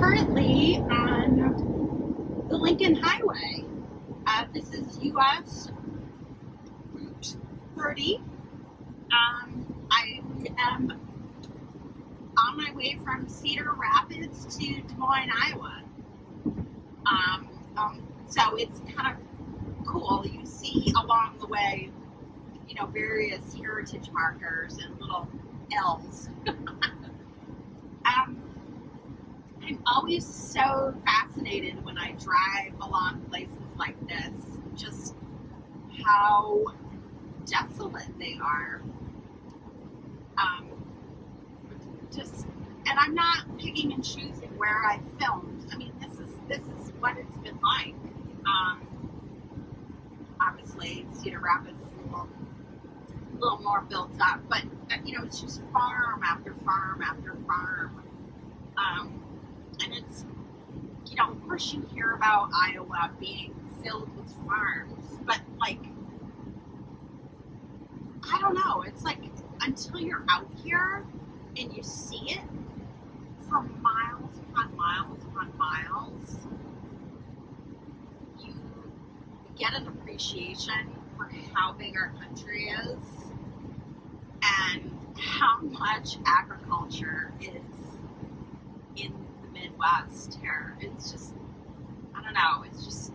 currently on the Lincoln Highway. This is US Route 30. I am on my way from Cedar Rapids to Des Moines, Iowa. So it's kind of cool. You see along the way, various heritage markers and little L's. I'm always so fascinated when I drive along places like this, just how desolate they are. And I'm not picking and choosing where I filmed. I mean, this is what it's been like. Obviously, Cedar Rapids is a little more built up, but it's just farm after farm after farm. And it's, of course you hear about Iowa being filled with farms, but I don't know, it's like until you're out here and you see it for miles upon miles upon miles, you get an appreciation for how big our country is and how much agriculture is in the Midwest here. It's just, I don't know, it's just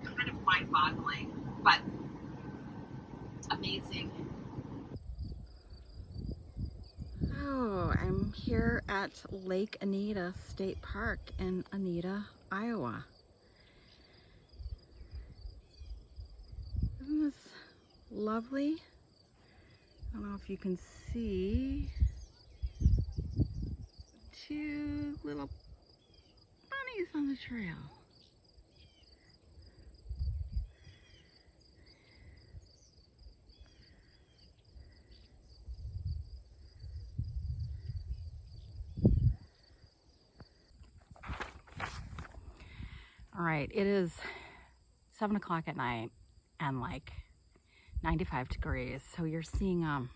kind of mind-boggling, but amazing. Oh, I'm here at Lake Anita State Park in Anita, Iowa. Isn't this lovely? I don't know if you can see two little bunnies on the trail. All right, it is 7 o'clock at night and 95 degrees. So you're seeing,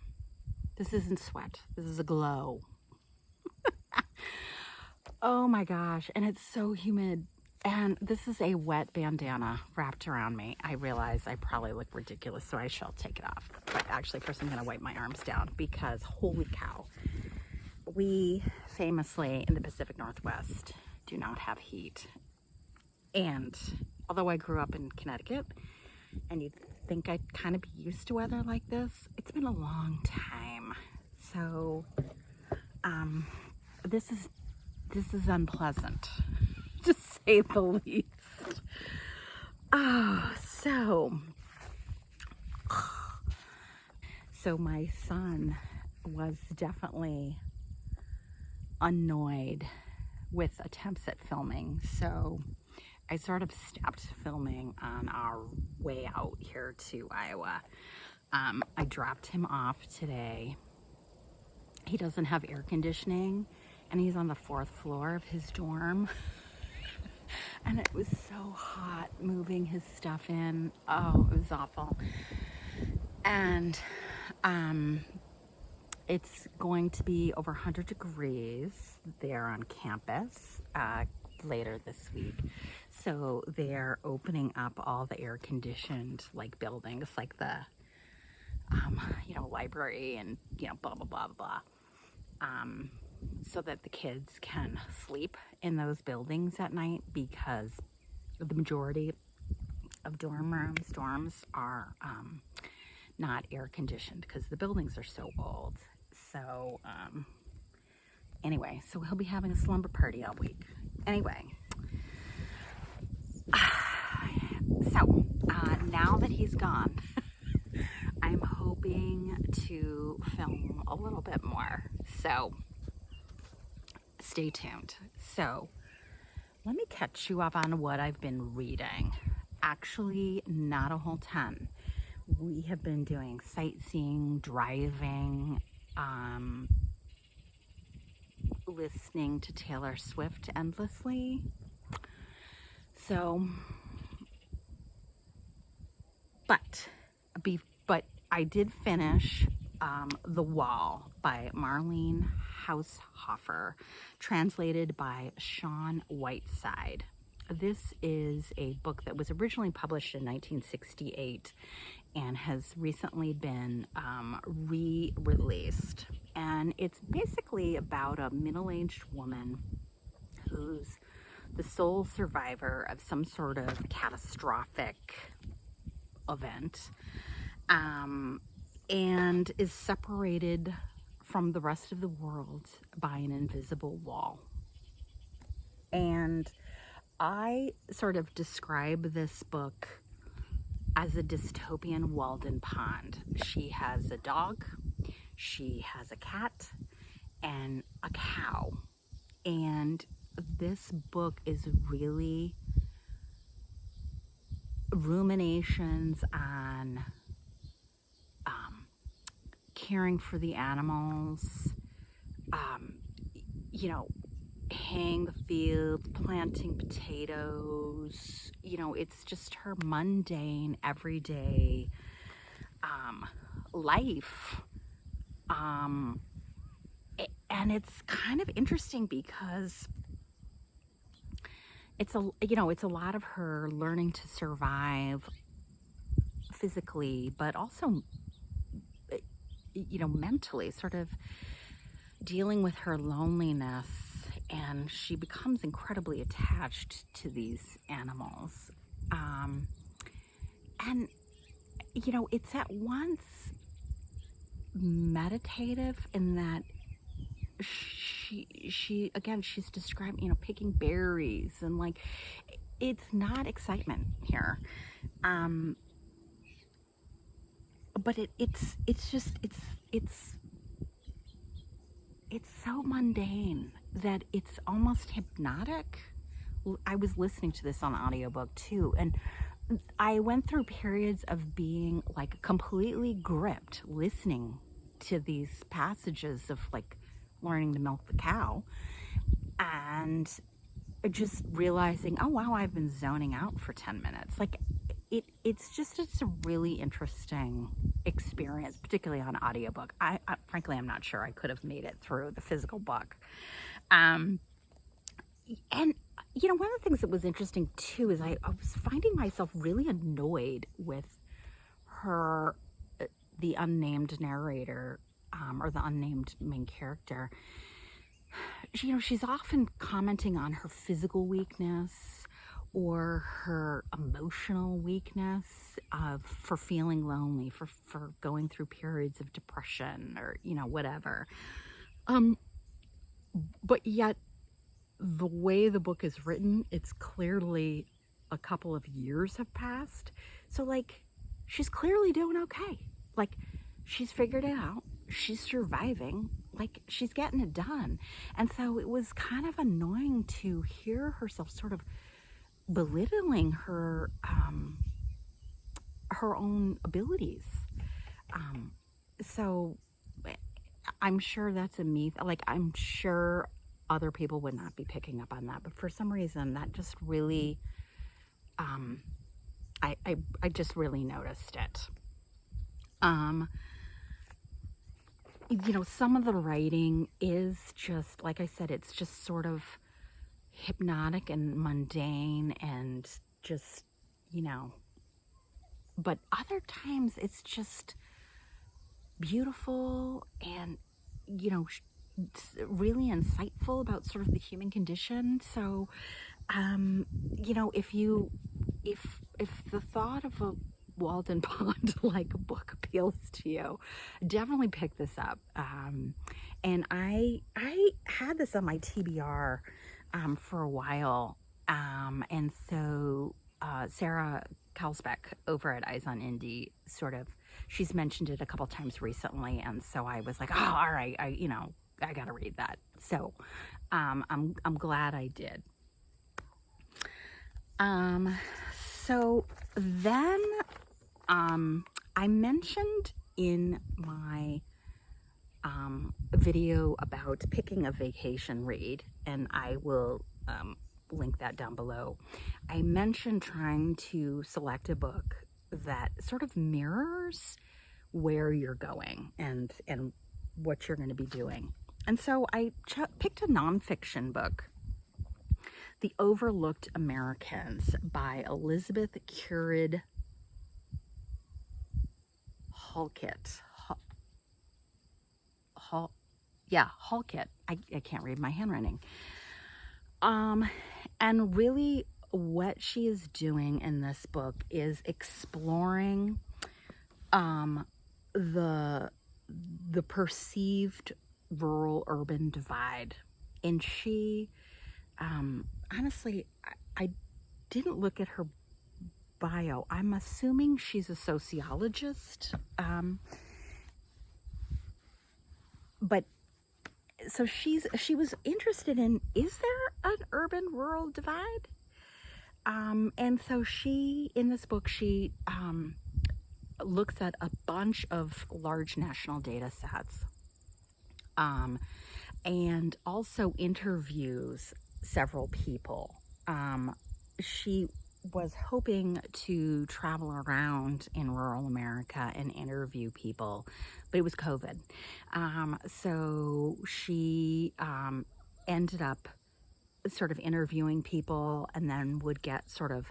this isn't sweat, this is a glow. Oh my gosh, and it's so humid. And this is a wet bandana wrapped around me. I realize I probably look ridiculous, so I shall take it off. But actually, first I'm gonna wipe my arms down because holy cow. We famously in the Pacific Northwest do not have heat. And although I grew up in Connecticut, and you'd think I'd kind of be used to weather like this, it's been a long time. So, this is unpleasant, to say the least. Oh, so my son was definitely annoyed with attempts at filming. So I sort of stopped filming on our way out here to Iowa. I dropped him off today. He doesn't have air conditioning and he's on the 4th floor of his dorm. And it was so hot moving his stuff in. Oh, it was awful. And it's going to be over 100 degrees there on campus later this week. So they're opening up all the air-conditioned buildings, like the library and blah blah blah blah, so that the kids can sleep in those buildings at night, because the majority of dorms are not air conditioned because the buildings are so old. So anyway, so he'll be having a slumber party all week. Anyway, so now that he's gone, I'm hoping to film a little bit more. So stay tuned. So let me catch you up on what I've been reading. Actually, not a whole ton. We have been doing sightseeing, driving, listening to Taylor Swift endlessly. So, but I did finish The Wall by Marlen Haushofer, translated by Shaun Whiteside. This is a book that was originally published in 1968 and has recently been re-released. And it's basically about a middle-aged woman who's the sole survivor of some sort of catastrophic event, and is separated from the rest of the world by an invisible wall. And I sort of describe this book as a dystopian Walden Pond. She has a dog, she has a cat, and a cow. And this book is really ruminations on caring for the animals, haying the fields, planting potatoes. It's just her mundane, everyday life. And it's kind of interesting because it's a lot of her learning to survive physically, but also mentally, sort of dealing with her loneliness, and she becomes incredibly attached to these animals. And it's at once meditative in that she's describing, picking berries, and like, it's not excitement here. But it's so mundane that it's almost hypnotic. I was listening to this on audiobook too, and I went through periods of being like completely gripped listening to these passages of like learning to milk the cow, and just realizing, oh wow, I've been zoning out for 10 minutes. Like, it's a really interesting experience, particularly on audiobook. I frankly, I'm not sure I could have made it through the physical book. And one of the things that was interesting too is I was finding myself really annoyed with her, the unnamed narrator, or the unnamed main character. She's often commenting on her physical weakness or her emotional weakness for feeling lonely, for going through periods of depression, or whatever. But yet the way the book is written, it's clearly a couple of years have passed, so like, she's clearly doing okay. Like, she's figured it out, she's surviving, like, she's getting it done. And so it was kind of annoying to hear herself sort of belittling her own abilities. So I'm sure that's a myth. Like, I'm sure other people would not be picking up on that, but for some reason that just really, I just really noticed it. Some of the writing is just, like I said, it's just sort of hypnotic and mundane and just, but other times it's just beautiful and, really insightful about sort of the human condition. So, if the thought of a Walden Pond like a book appeals to you, definitely pick this up. And I had this on my TBR for a while, and so Sarah Kalsbeck over at Eyes on Indie she's mentioned it a couple times recently, and so I was like, oh, all right, I gotta read that. So I'm glad I did. So then I mentioned in my video about picking a vacation read, and I will link that down below. I mentioned trying to select a book that sort of mirrors where you're going and what you're going to be doing. And so I picked a nonfiction book, The Overlooked Americans by Elizabeth Currid-Halkett. Halkett. I can't read my handwriting. And really what she is doing in this book is exploring the perceived rural-urban divide. And she, honestly, I didn't look at her bio. I'm assuming she's a sociologist. But so she was interested in, is there an urban-rural divide? And so in this book, she looks at a bunch of large national data sets, and also interviews several people. She was hoping to travel around in rural America and interview people, but it was COVID. So she ended up sort of interviewing people, and then would get sort of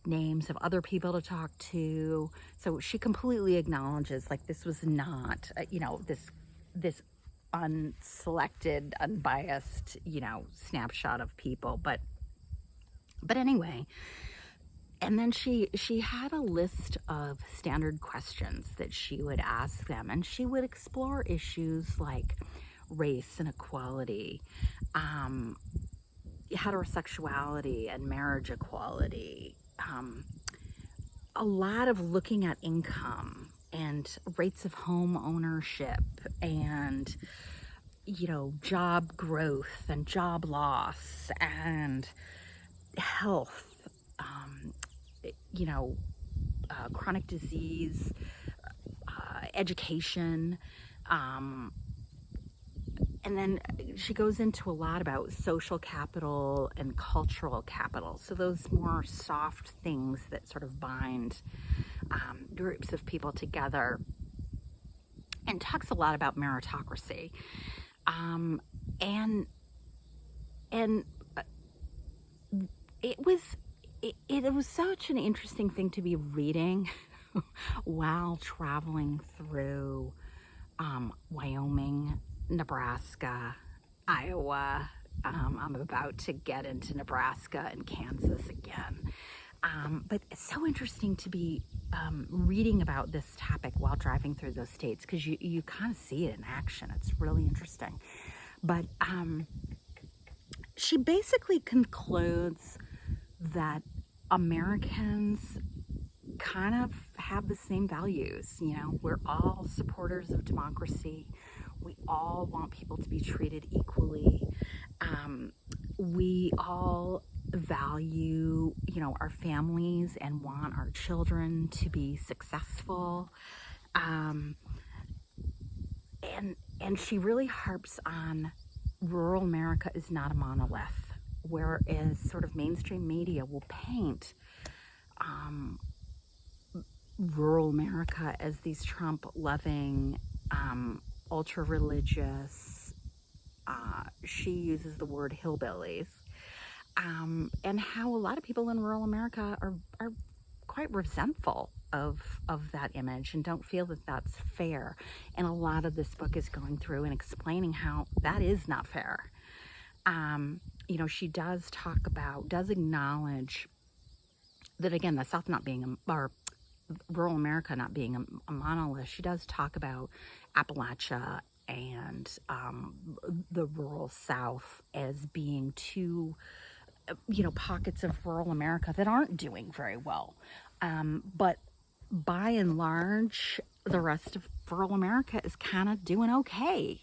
names of other people to talk to. So she completely acknowledges, like, this was not, this unselected, unbiased, snapshot of people. But anyway, and then she had a list of standard questions that she would ask them, and she would explore issues like race and equality, heterosexuality and marriage equality, a lot of looking at income and rates of home ownership and, job growth and job loss and health, chronic disease, education, and then she goes into a lot about social capital and cultural capital. So those more soft things that sort of bind groups of people together, and talks a lot about meritocracy. And it was such an interesting thing to be reading while traveling through Wyoming, Nebraska, Iowa. I'm about to get into Nebraska and Kansas again. But it's so interesting to be reading about this topic while driving through those states, because you kind of see it in action. It's really interesting. But she basically concludes that Americans kind of have the same values. We're all supporters of democracy. We all want people to be treated equally. We all value, our families and want our children to be successful. And she really harps on rural America is not a monolith, whereas sort of mainstream media will paint rural America as these Trump-loving, ultra-religious, she uses the word hillbillies, and how a lot of people in rural America are quite resentful of that image and don't feel that that's fair. And a lot of this book is going through and explaining how that is not fair. She does acknowledge that, again, the South not being or rural America not being a monolith. She does talk about Appalachia and the rural South as being two, pockets of rural America that aren't doing very well. But by and large, the rest of rural America is kind of doing okay.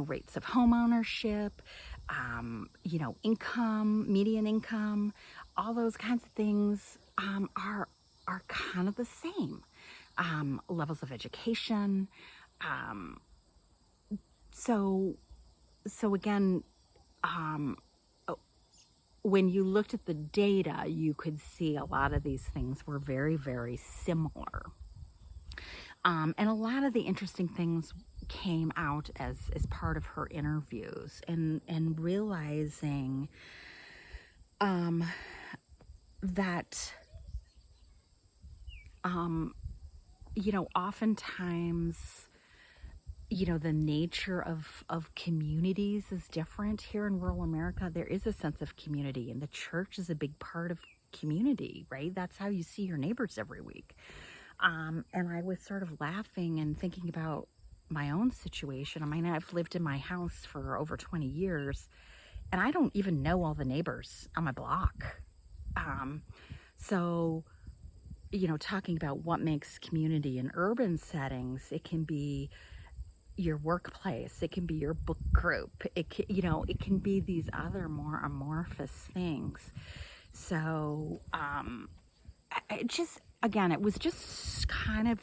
Rates of home ownership, income, median income, all those kinds of things are kind of the same. Levels of education. So again, when you looked at the data, you could see a lot of these things were very, very similar. And a lot of the interesting things came out as part of her interviews, and realizing that oftentimes, the nature of communities is different. Here in rural America, there is a sense of community, and the church is a big part of community, right? That's how you see your neighbors every week. And I was sort of laughing and thinking about my own situation. I mean, I've lived in my house for over 20 years, and I don't even know all the neighbors on my block. So, talking about what makes community in urban settings, it can be your workplace, it can be your book group, it can be these other more amorphous things. So, it was just kind of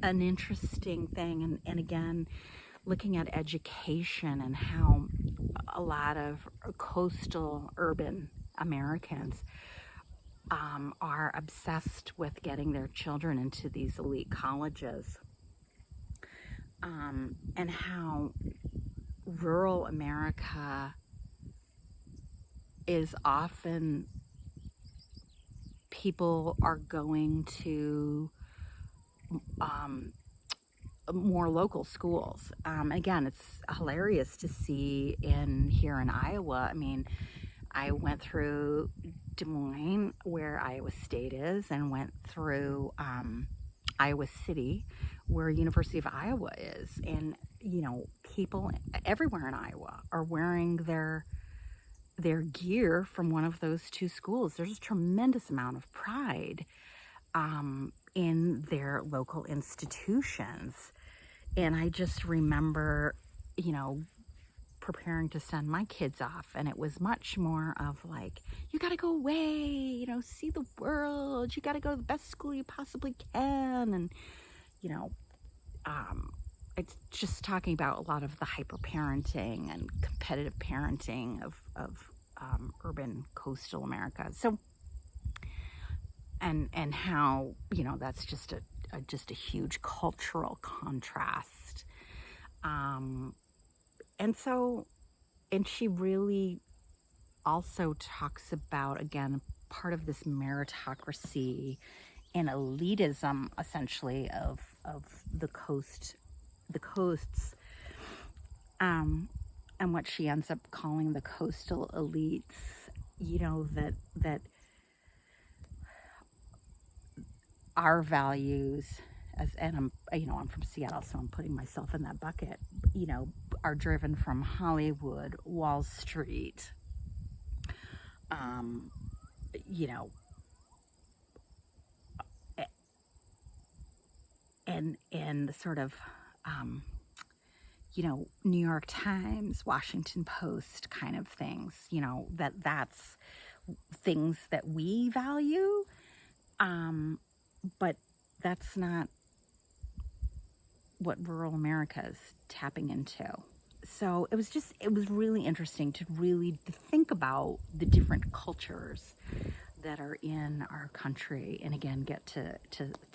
an interesting thing. And again, looking at education and how a lot of coastal urban Americans are obsessed with getting their children into these elite colleges, and how rural America is often, people are going to more local schools. Again, it's hilarious to see here in Iowa. I mean, I went through Des Moines, where Iowa State is, and went through Iowa City, where University of Iowa is. And, people everywhere in Iowa are wearing their gear from one of those two schools. There's a tremendous amount of pride in their local institutions. And I just remember, preparing to send my kids off, and it was much more of like, you got to go away, see the world, you got to go to the best school you possibly can. And it's just talking about a lot of the hyper parenting and competitive parenting of urban coastal America. So and how that's just a huge cultural contrast. And she really also talks about, again, part of this meritocracy and elitism, essentially, of the coasts, and what she ends up calling the coastal elites. That our values, and I'm from Seattle, so I'm putting myself in that bucket, are driven from Hollywood, Wall Street, and sort of, New York Times, Washington Post kind of things, that's things that we value, but that's not what rural America is tapping into. So it was really interesting to really think about the different cultures that are in our country, and again, get to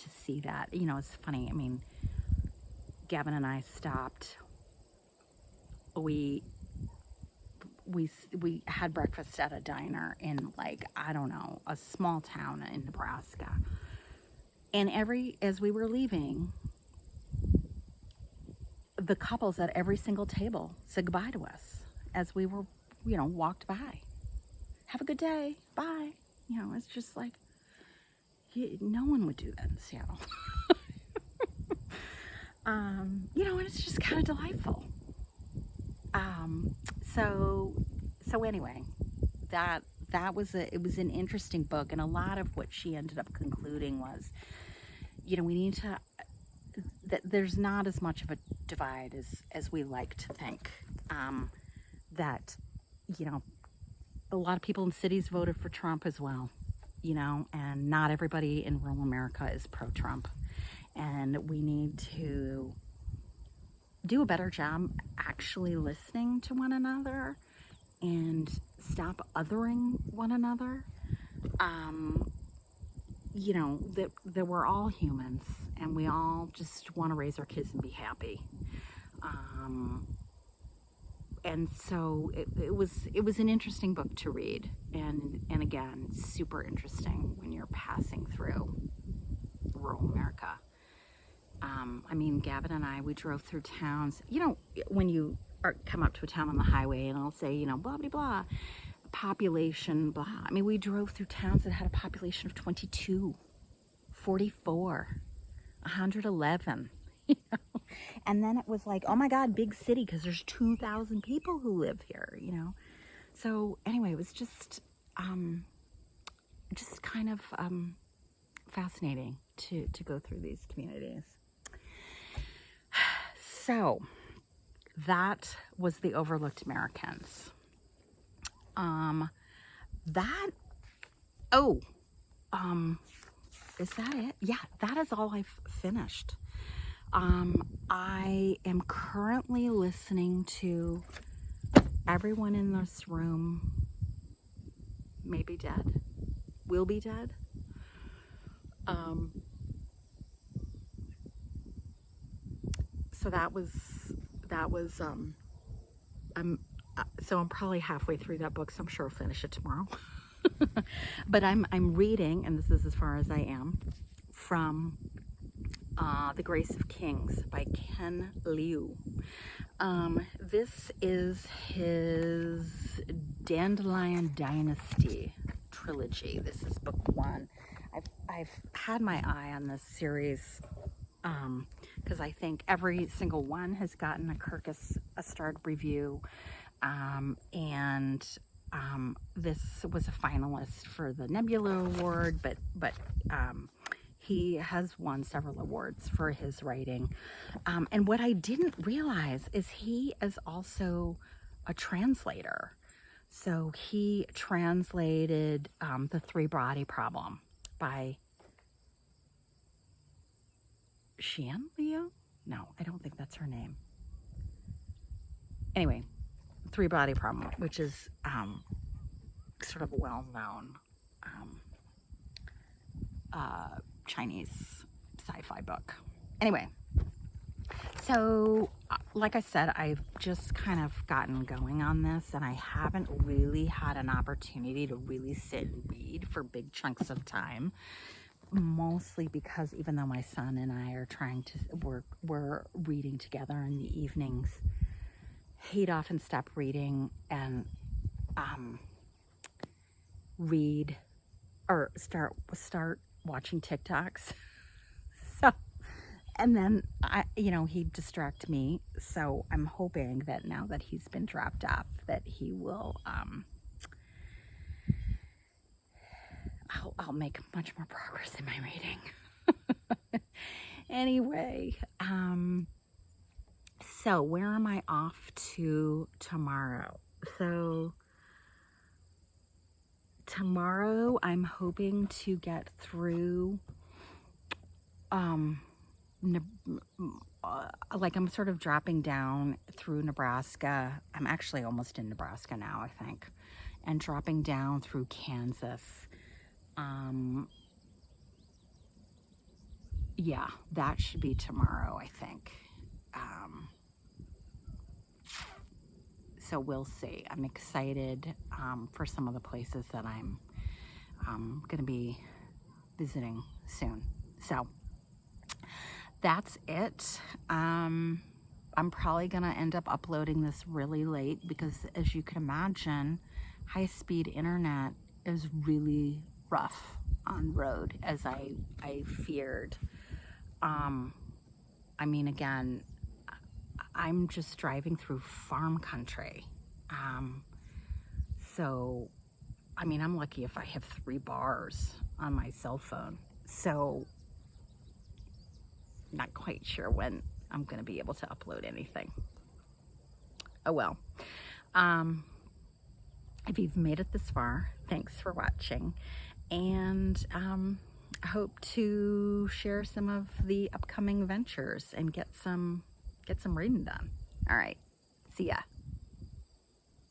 see that. It's funny. I mean, Gavin and I stopped. We had breakfast at a diner in, like, I don't know, a small town in Nebraska. And as we were leaving, the couples at every single table said goodbye to us as we were, walked by. Have a good day. Bye. It's just like, no one would do that in Seattle. And it's just kind of delightful. So anyway, it was an interesting book, and a lot of what she ended up concluding was, we need to, that there's not as much of a divide as we like to think. That, a lot of people in cities voted for Trump as well, and not everybody in rural America is pro-Trump. And we need to do a better job actually listening to one another and stop othering one another. you know, that we're all humans and we all just want to raise our kids and be happy. And so it was an interesting book to read, and again, super interesting when you're passing through rural America. I mean, Gavin and I, we drove through towns. You know, when you come up to a town on the highway and it'll say, you know, blah blah blah, population blah. I mean, we drove through towns that had a population of 22, 44, 111. You know? And then it was like, oh my God, big city, because there's 2,000 people who live here, you know. So anyway, it was just kind of fascinating to go through these communities. So that was The Overlooked Americans. Is that it? Yeah, that is all I've finished. I am currently listening to Everyone in This Room May Be Dead, Will Be Dead. So that was so I'm probably halfway through that book, so I'm sure I'll finish it tomorrow. But I'm reading, and this is as far as I am, from The Grace of Kings by Ken Liu. This is his Dandelion Dynasty trilogy. This is book 1. I've had my eye on this series because I think every single one has gotten a Kirkus a starred review, and this was a finalist for the Nebula Award, but he has won several awards for his writing. And what I didn't realize is he is also a translator. So he translated The Three Body Problem by Ken Liu? No, I don't think that's her name. Anyway, Three Body Problem, which is sort of a well-known Chinese sci-fi book. Anyway, so like I said, I've just kind of gotten going on this, and I haven't really had an opportunity to really sit and read for big chunks of time, mostly because even though my son and I are trying to, we're reading together in the evenings, he'd often stop reading and read or start watching TikToks. So, and then he'd distract me. So I'm hoping that now that he's been dropped off, that he will I'll make much more progress in my reading. Anyway, so where am I off to tomorrow? So tomorrow I'm hoping to get through like I'm sort of dropping down through Nebraska. I'm actually almost in Nebraska now, I think, and dropping down through Kansas. Yeah, that should be tomorrow, I think. So we'll see. I'm excited for some of the places that I'm going to be visiting soon. So that's it. I'm probably going to end up uploading this really late because, as you can imagine, high-speed internet is really rough on the road, as I feared. I mean, again, I'm just driving through farm country. So, I mean, I'm lucky if I have 3 bars on my cell phone. So, not quite sure when I'm going to be able to upload anything. Oh well. If you've made it this far, thanks for watching. And I hope to share some of the upcoming ventures and get some reading done. All right. See ya.